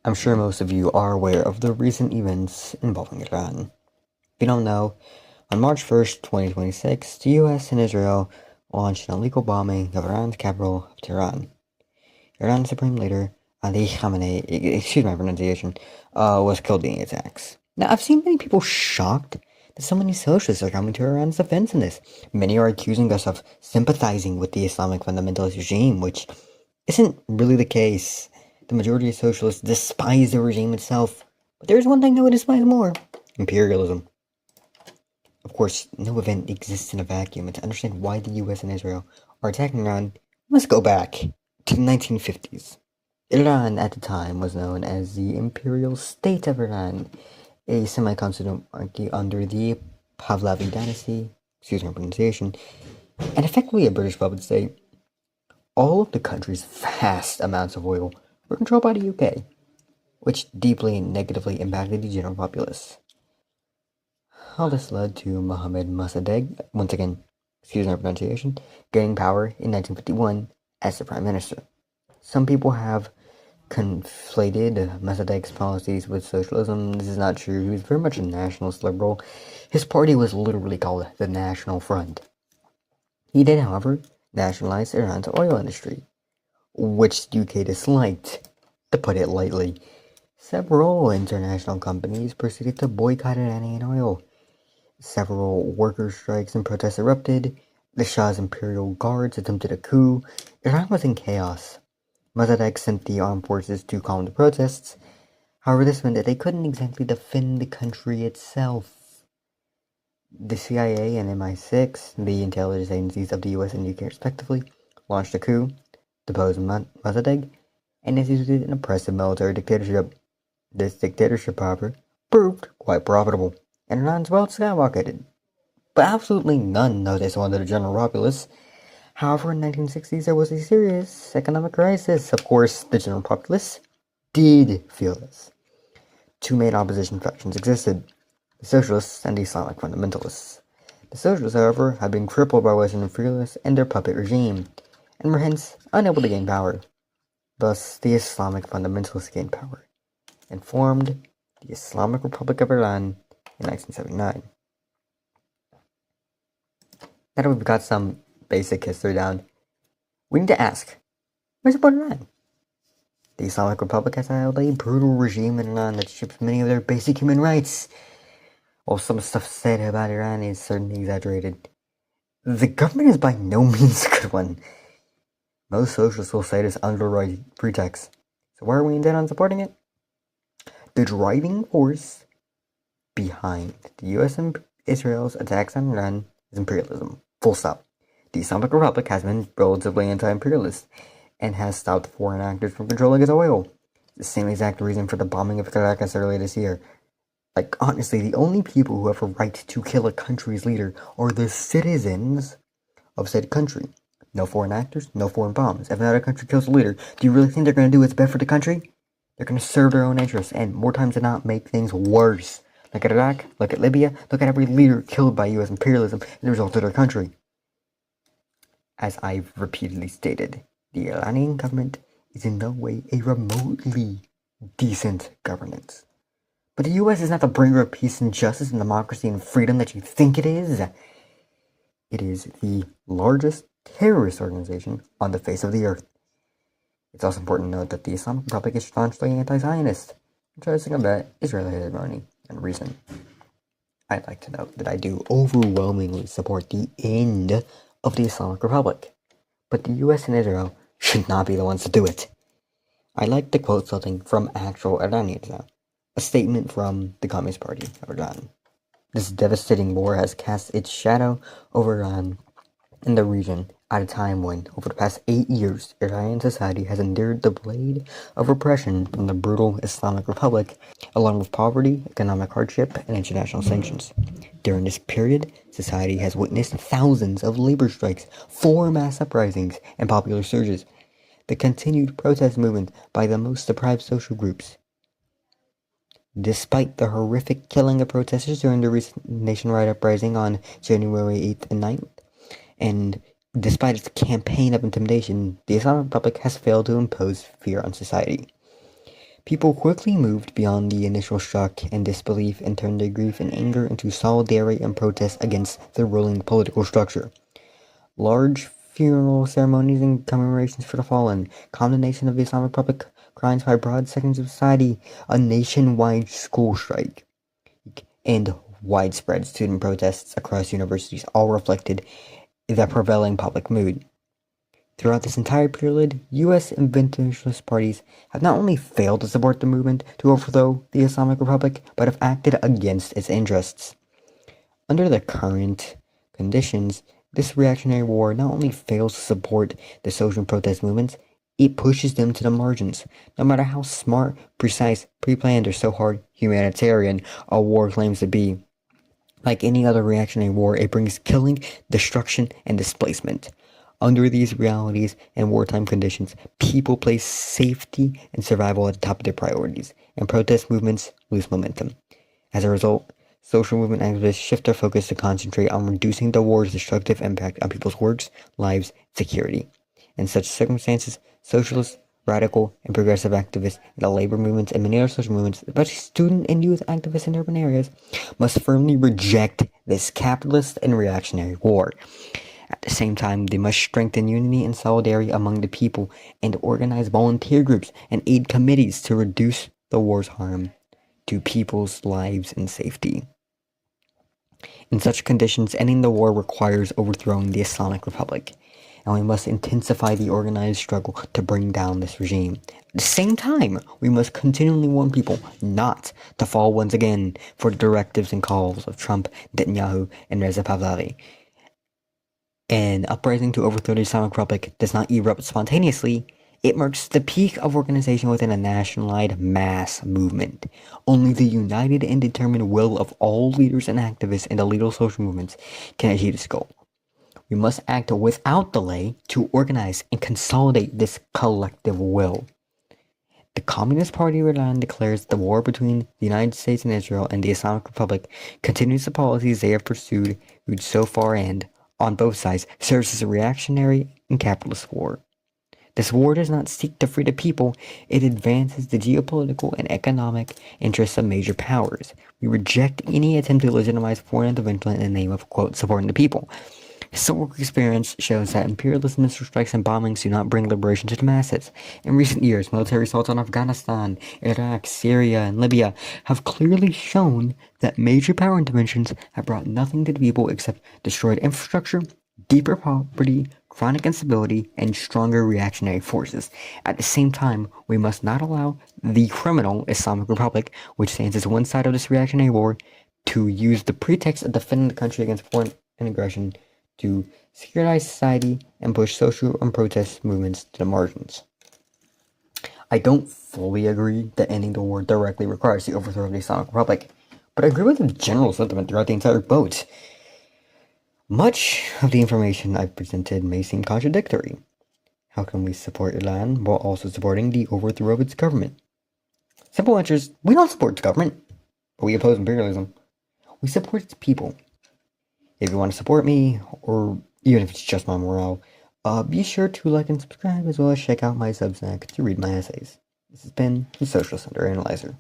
I'm sure most of you are aware of the recent events involving Iran. If you don't know, on March 1st, 2026, the US and Israel launched an illegal bombing of Iran's capital of Tehran. Iran's Supreme Leader, Ali Khamenei, excuse my pronunciation, was killed in the attacks. Now, I've seen many people shocked that so many socialists are coming to Iran's defense in this. Many are accusing us of sympathizing with the Islamic fundamentalist regime, which isn't really the case. The majority of socialists despise the regime itself, but there's one thing they would despise more: imperialism. Of course, no event exists in a vacuum, and to understand why the US and Israel are attacking Iran, we must go back to the 1950s. Iran at the time was known as the Imperial State of Iran, a semi-constitutional monarchy under the Pahlavi dynasty, excuse my pronunciation, and effectively a British puppet state. All of the country's vast amounts of oil were controlled by the UK, which deeply and negatively impacted the general populace. All this led to Mohammad Mossadegh, once again, excuse my pronunciation, gaining power in 1951 as the Prime Minister. Some people have conflated Mossadegh's policies with socialism. This is not true. He was very much a nationalist liberal. His party was literally called the National Front. He did, however, nationalize Iran's oil industry, which the UK disliked, to put it lightly. Several international companies proceeded to boycott Iranian oil. Several worker strikes and protests erupted. The Shah's imperial guards attempted a coup. Iran was in chaos. Mossadegh sent the armed forces to calm the protests. However, this meant that they couldn't exactly defend the country itself. The CIA and MI6, the intelligence agencies of the US and UK respectively, launched a coup, deposed Mossadegh, and instituted an oppressive military dictatorship. This dictatorship, however, proved quite profitable, and Iran's wealth skyrocketed. But absolutely none of this wanted the general populace. However, in the 1960s, there was a serious economic crisis. Of course, the general populace did feel this. Two main opposition factions existed: the Socialists and the Islamic fundamentalists. The Socialists, however, had been crippled by Western imperialists and their puppet regime, and were hence unable to gain power. Thus, the Islamic fundamentalists gained power, and formed the Islamic Republic of Iran in 1979. Now that we've got some basic history down, we need to ask, where's it about Iran? The Islamic Republic has held a brutal regime in Iran that strips many of their basic human rights. While some stuff said about Iran is certainly exaggerated, the government is by no means a good one. Most socialists will say this under the right pretext. So why are we intent on supporting it? The driving force behind the US and Israel's attacks on Iran is imperialism. Full stop. The Islamic Republic has been relatively anti-imperialist and has stopped foreign actors from controlling its oil. The same exact reason for the bombing of Caracas earlier this year. Like, honestly, the only people who have a right to kill a country's leader are the citizens of said country. No foreign actors, no foreign bombs. If another country kills a leader, do you really think they're going to do what's best for the country? They're going to serve their own interests, and more times than not, make things worse. Look at Iraq, look at Libya, look at every leader killed by US imperialism and the result of their country. As I've repeatedly stated, the Iranian government is in no way a remotely decent governance. But the US is not the bringer of peace and justice and democracy and freedom that you think it is. It is the largest terrorist organization on the face of the earth. It's also important to note that the Islamic Republic is staunchly anti-Zionist and tries to combat Israeli hegemony and reason. I'd like to note that I do overwhelmingly support the end of the Islamic Republic, but the US and Israel should not be the ones to do it. I'd like to quote something from actual Iranians now, a statement from the Communist Party of Iran. This devastating war has cast its shadow over Iran and the region at a time when, over the past 8 years, Iranian society has endured the blade of oppression from the brutal Islamic Republic, along with poverty, economic hardship, and international sanctions. During this period, society has witnessed thousands of labor strikes, 4 mass uprisings, and popular surges. The continued protest movement by the most deprived social groups. Despite the horrific killing of protesters during the recent nationwide uprising on January 8th and 9th, and despite its campaign of intimidation, the Islamic Republic has failed to impose fear on society. People quickly moved beyond the initial shock and disbelief and turned their grief and anger into solidarity and protest against the ruling political structure. Large funeral ceremonies and commemorations for the fallen, condemnation of the Islamic Republic crimes by broad sections of society, a nationwide school strike, and widespread student protests across universities all reflected the prevailing public mood. Throughout this entire period, U.S. imperialist parties have not only failed to support the movement to overthrow the Islamic Republic, but have acted against its interests. Under the current conditions, this reactionary war not only fails to support the social protest movements, it pushes them to the margins. No matter how smart, precise, pre-planned, or so hard humanitarian a war claims to be, like any other reactionary war, it brings killing, destruction, and displacement. Under these realities and wartime conditions, people place safety and survival at the top of their priorities, and protest movements lose momentum. As a result, social movement activists shift their focus to concentrate on reducing the war's destructive impact on people's works, lives, and security. In such circumstances, socialists, radical, and progressive activists in the labor movements and many other social movements, especially student and youth activists in urban areas, must firmly reject this capitalist and reactionary war. At the same time, they must strengthen unity and solidarity among the people and organize volunteer groups and aid committees to reduce the war's harm to people's lives and safety. In such conditions, ending the war requires overthrowing the Islamic Republic, and we must intensify the organized struggle to bring down this regime. At the same time, we must continually warn people not to fall once again for the directives and calls of Trump, Netanyahu, and Reza Pahlavi. An uprising to overthrow the Islamic Republic does not erupt spontaneously. It marks the peak of organization within a nationwide mass movement. Only the united and determined will of all leaders and activists in the legal social movements can achieve this goal. We must act without delay to organize and consolidate this collective will. The Communist Party of Iran declares the war between the United States and Israel and the Islamic Republic continues the policies they have pursued so far and, on both sides, serves as a reactionary and capitalist war. This war does not seek to free the people, it advances the geopolitical and economic interests of major powers. We reject any attempt to legitimize foreign intervention in the name of, quote, supporting the people. Historical experience shows that imperialist missile strikes and bombings do not bring liberation to the masses. In recent years, military assaults on Afghanistan, Iraq, Syria, and Libya have clearly shown that major power interventions have brought nothing to the people except destroyed infrastructure, deeper poverty, chronic instability, and stronger reactionary forces. At the same time, we must not allow the criminal Islamic Republic, which stands as one side of this reactionary war, to use the pretext of defending the country against foreign aggression to securitize society and push social and protest movements to the margins. I don't fully agree that ending the war directly requires the overthrow of the Islamic Republic, but I agree with the general sentiment throughout the entire boat. Much of the information I've presented may seem contradictory. How can we support Iran while also supporting the overthrow of its government? Simple answer is, we don't support its government, but we oppose imperialism. We support its people. If you want to support me, or even if it's just my morale, be sure to like and subscribe, as well as check out my Substack to read my essays. This has been the Socialist Underanalyzer.